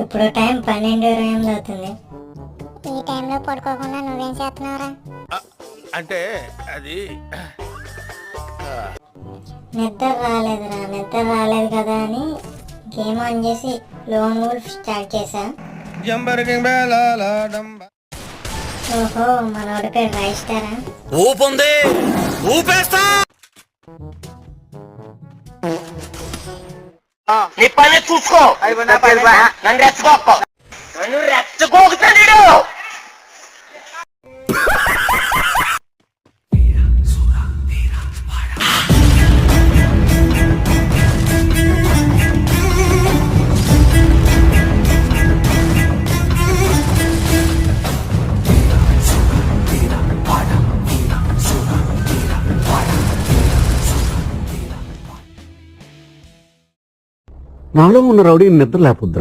ఇప్పుడు టైం 12:28 అవుతుంది. ఈ టైంలో పడుకోకుండా నువ్వేం చేస్తున్నావురా? అంటే అది నిద్ర రాలేదు కదా అని గేమ్ ఆన్ చేసి లోన్ వుల్ఫ్ స్టార్ట్ చేశా. ఓహో, మనోడి పేరు రాయిస్తారా? ఊపుంది, ఊపేస్తా. నీ పని చూసుకో. నన్ను రెచ్చగొక్కో, నన్ను రెచ్చగొక్కుతాడు. నాలో ఉన్న రౌడీ నిద్ర లేపుద్రా.